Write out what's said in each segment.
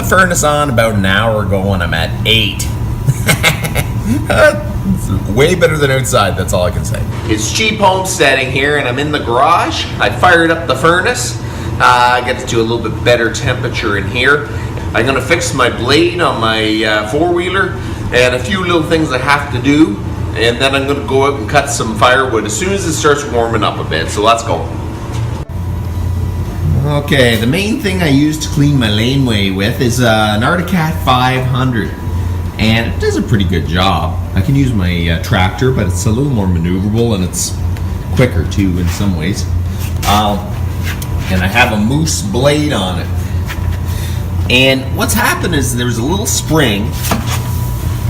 furnace on about an hour ago and I'm at 8. It's way better than outside, that's all I can say. It's cheap homesteading here and I'm in the garage. I fired up the furnace. I get to a little bit better temperature in here. I'm gonna fix my blade on my four-wheeler and a few little things I have to do, and then I'm gonna go out and cut some firewood as soon as it starts warming up a bit, so let's go. Okay, the main thing I use to clean my laneway with is an Articat 500, and it does a pretty good job. I can use my tractor, but it's a little more maneuverable and it's quicker too in some ways. And I have a moose blade on it. And what's happened is there's a little spring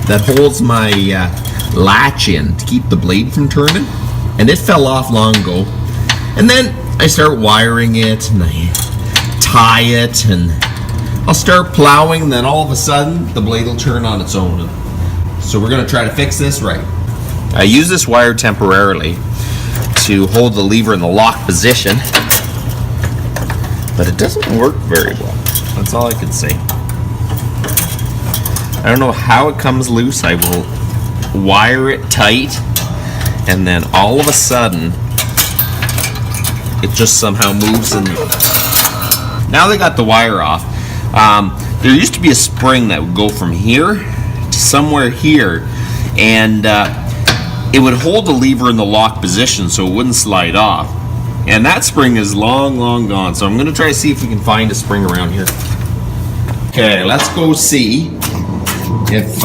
that holds my latch in to keep the blade from turning, and it fell off long ago. And then I start wiring it and I tie it and I'll start plowing, then all of a sudden the blade will turn on its own. So we're gonna try to fix this right. I use this wire temporarily to hold the lever in the lock position, but it doesn't work very well. That's all I can say. I don't know how it comes loose. I will wire it tight and then all of a sudden it just somehow moves. And now they got the wire off. There used to be a spring that would go from here to somewhere here, and it would hold the lever in the lock position so it wouldn't slide off. And that spring is long gone, so I'm going to try to see if we can find a spring around here. Okay, let's go see if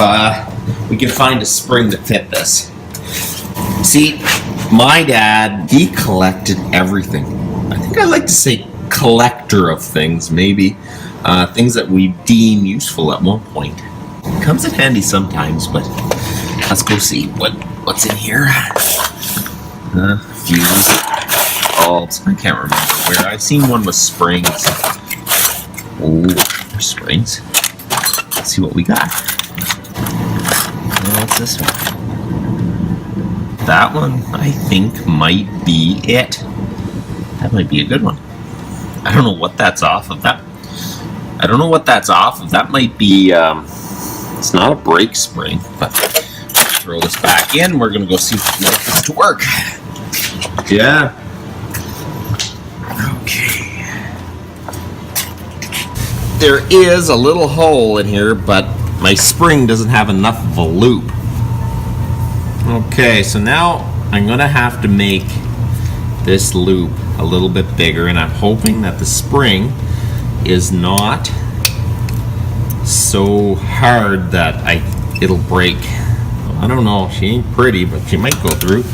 we can find a spring to fit this. See, my dad, he collected everything. I think I like to say collector of things, maybe. Things that we deem useful at one point. It comes in handy sometimes, but let's go see what's in here. Fuse bulbs. I can't remember where. I've seen one with springs. Oh, there's springs. Let's see what we got. What's this one? That one, I think, might be it. That might be a good one. I don't know what that's off of. I don't know what that's off of. That might be, it's not a brake spring, but throw this back in. We're gonna go see if we can get this to work. Yeah. Okay. There is a little hole in here, but my spring doesn't have enough of a loop. Okay, so now I'm gonna have to make this loop a little bit bigger, and I'm hoping that the spring is not so hard that it'll break. I don't know, she ain't pretty, but she might go through.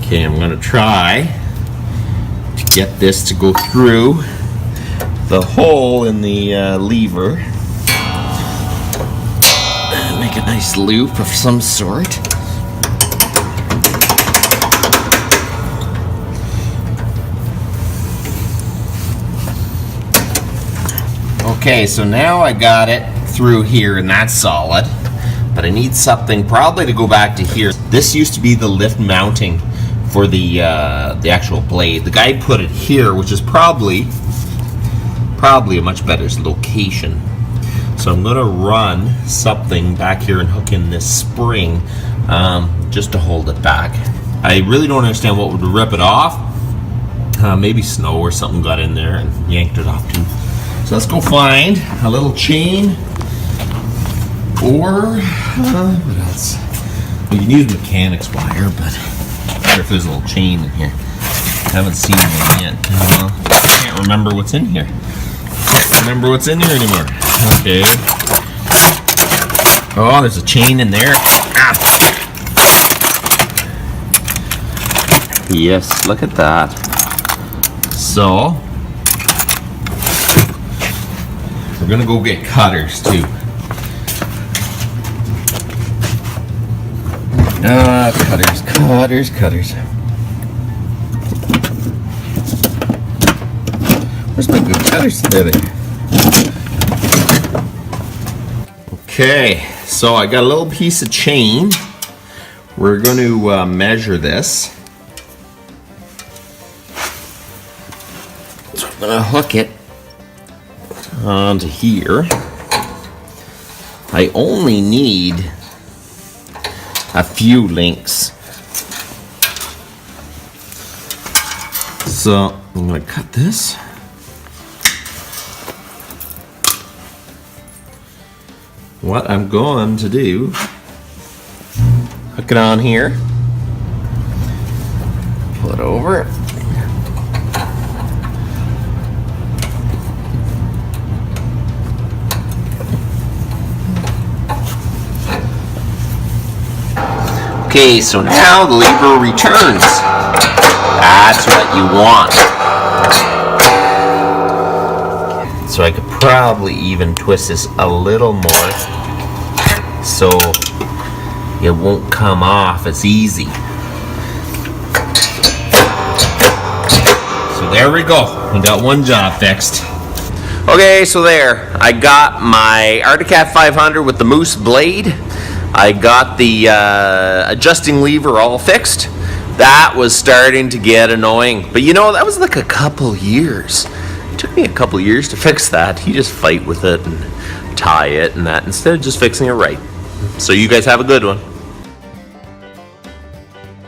Okay, I'm gonna try to get this to go through the hole in the lever. Make a nice loop of some sort. Okay, so now I got it through here and that's solid, but I need something probably to go back to here. This used to be the lift mounting for the actual blade. The guy put it here, which is probably a much better location. So I'm gonna run something back here and hook in this spring just to hold it back. I really don't understand what would rip it off. Maybe snow or something got in there and yanked it off too. So let's go find a little chain, or what else? We can use mechanics wire, but I wonder if there's a little chain in here. I haven't seen one yet. I can't remember what's in here. Can't remember what's in here anymore. Okay. Oh, there's a chain in there. Ah. Yes, look at that. So we're gonna go get cutters too. Cutters. Where's my good cutters? There they are. Okay, so I got a little piece of chain. We're going to measure this. gonna hook it onto here. I only need a few links. So I'm gonna cut this. What I'm going to do, hook it on here, pull it over. Okay, so now the lever returns. That's what you want. So I could probably even twist this a little more so it won't come off as easy. So there we go. We got one job fixed. Okay, so there. I got my Arctic Cat 500 with the moose blade. I got the adjusting lever all fixed. That was starting to get annoying. But you know, that was like a couple years. It took me a couple years to fix that. You just fight with it and tie it and that instead of just fixing it right. So you guys have a good one.